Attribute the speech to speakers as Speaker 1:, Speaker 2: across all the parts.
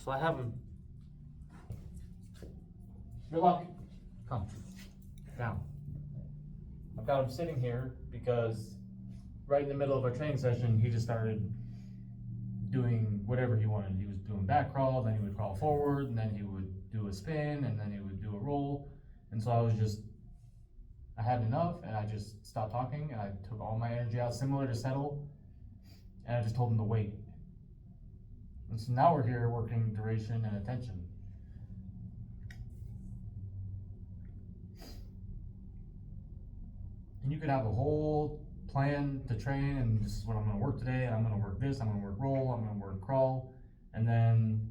Speaker 1: So I have him. Rytlock, come down. I've got him sitting here because right in the middle of our training session, he just started doing whatever he wanted. He was doing back crawl, then he would crawl forward, and then he would do a spin, and then he would do a roll. And so I had enough, and I just stopped talking, and I took all my energy out, similar to settle, and I just told him to wait. And so now we're here working duration and attention. And you could have a whole plan to train, and this is what I'm going to work today, and I'm going to work this, I'm going to work roll, I'm going to work crawl, and then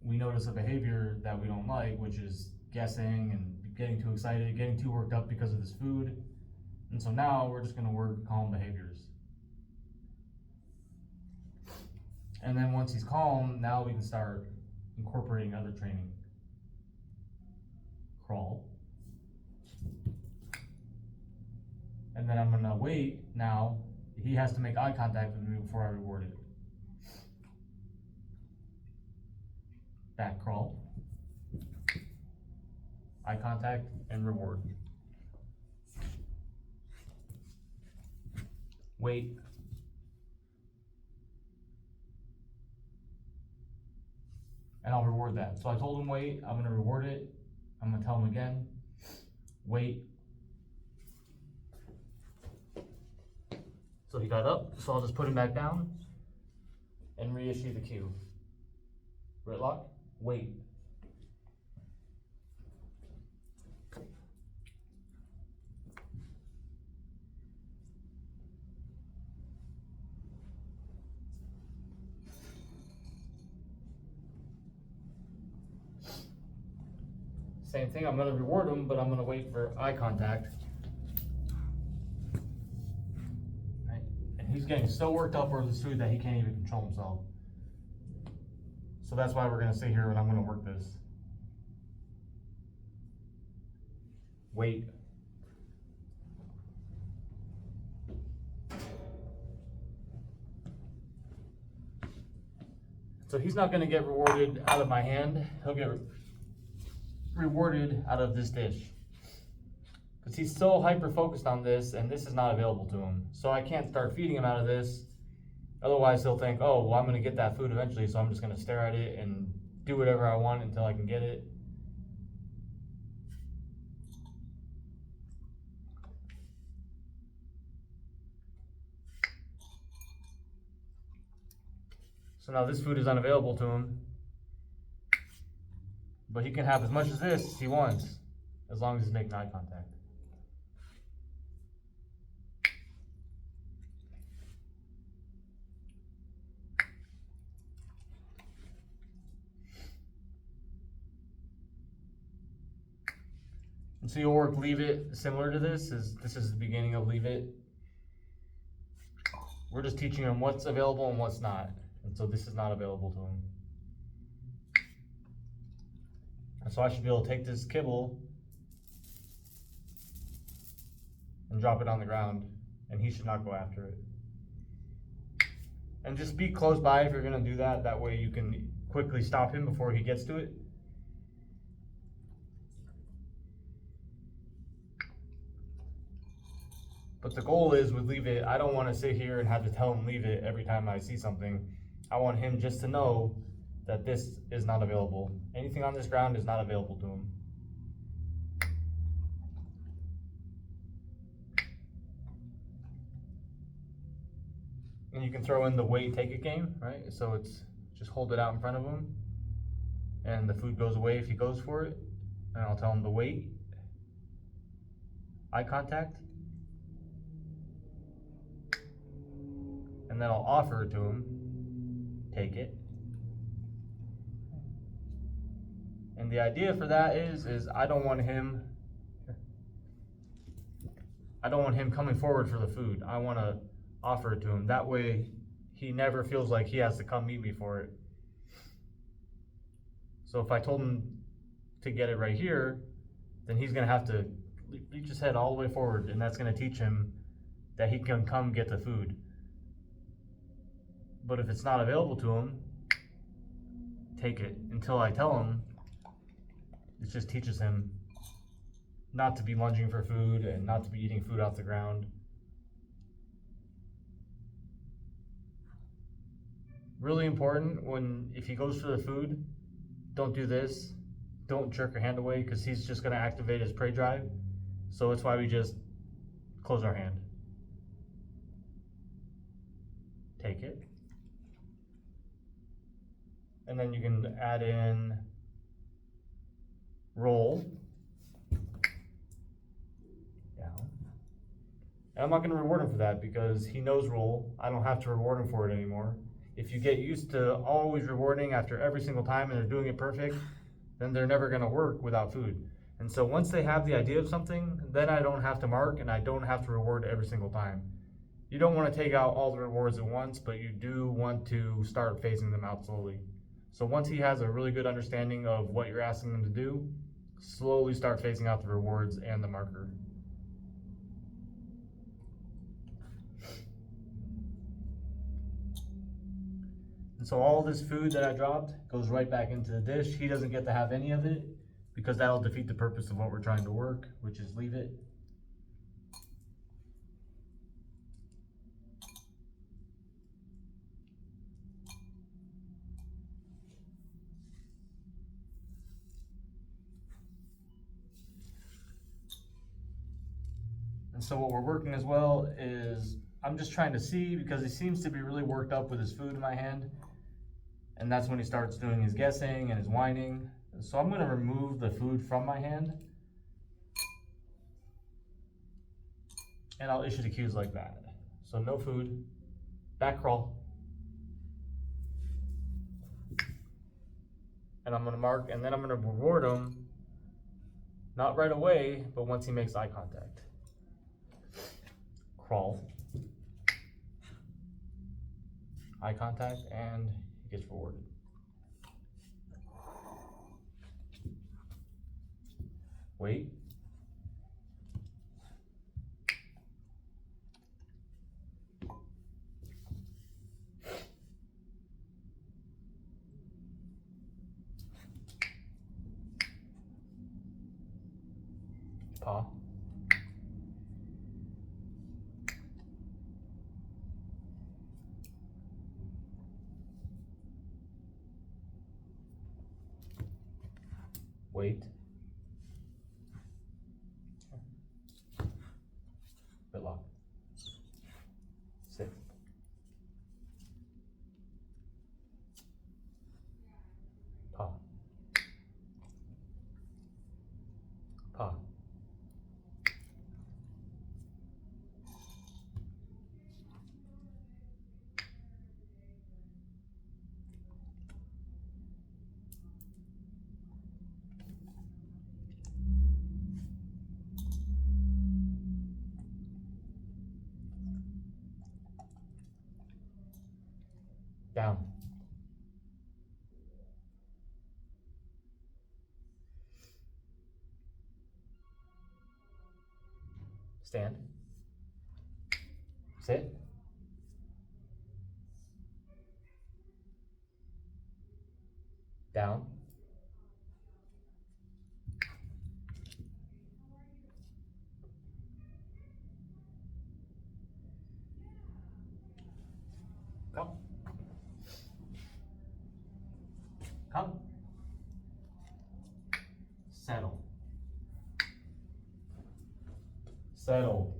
Speaker 1: we notice a behavior that we don't like, which is guessing and getting too excited, getting too worked up because of this food. And so now we're just going to work calm behaviors. And then once he's calm, now we can start incorporating other training. Crawl. And then I'm gonna wait now. He has to make eye contact with me before I reward it. Back crawl. Eye contact and reward. Wait. And I'll reward that. So I told him wait, I'm gonna reward it. I'm gonna tell him again, wait. So he got up, so I'll just put him back down and reissue the cue. Rytlock, wait. Same thing, I'm gonna reward him, but I'm gonna wait for eye contact. Right? And he's getting so worked up over this food that he can't even control himself. So that's why we're gonna sit here and I'm gonna work this. Wait. So he's not gonna get rewarded out of my hand, he'll get rewarded out of this dish, because he's so hyper focused on this and this is not available to him. So I can't start feeding him out of this, otherwise he'll think, oh well, I'm going to get that food eventually, so I'm just going to stare at it and do whatever I want until I can get it. So now this food is unavailable to him, but he can have as much as this as he wants, as long as he's making eye contact. And so you'll work leave it similar to this is the beginning of leave it. We're just teaching him what's available and what's not. And so this is not available to him. And so I should be able to take this kibble and drop it on the ground, and he should not go after it. And just be close by if you're gonna do that. That way you can quickly stop him before he gets to it. But the goal is with leave it, I don't want to sit here and have to tell him leave it every time I see something. I want him just to know that this is not available. Anything on this ground is not available to him. And you can throw in the wait, take it game, right? So it's just hold it out in front of him and the food goes away if he goes for it. And I'll tell him to wait. Eye contact. And then I'll offer it to him. Take it. And the idea for that is I don't want him coming forward for the food. I want to offer it to him. That way he never feels like he has to come meet me for it. So if I told him to get it right here, then he's going to have to reach his head all the way forward, and that's going to teach him that he can come get the food. But if it's not available to him, take it until I tell him. It just teaches him not to be lunging for food and not to be eating food off the ground. Really important if he goes for the food, don't do this. Don't jerk your hand away because he's just going to activate his prey drive. So it's why we just close our hand. Take it. And then you can add in roll. Down. And I'm not going to reward him for that because he knows roll. I don't have to reward him for it anymore. If you get used to always rewarding after every single time and they're doing it perfect, then they're never going to work without food. And so once they have the idea of something, then I don't have to mark and I don't have to reward every single time. You don't want to take out all the rewards at once, but you do want to start phasing them out slowly. So once he has a really good understanding of what you're asking him to do, slowly start phasing out the rewards and the marker. And so all this food that I dropped goes right back into the dish. He doesn't get to have any of it because that'll defeat the purpose of what we're trying to work, which is leave it. And so what we're working as well is I'm just trying to see because he seems to be really worked up with his food in my hand. And that's when he starts doing his guessing and his whining. So I'm going to remove the food from my hand. And I'll issue the cues like that. So no food, back crawl. And I'm going to mark, and then I'm going to reward him, not right away, but once he makes eye contact. Crawl. Eye contact, and he gets rewarded. Wait. Paw. Wait. Rytlock. Sit. Paw. Paw. Down. Stand. Sit. Down. Come. Come. Settle. Settle.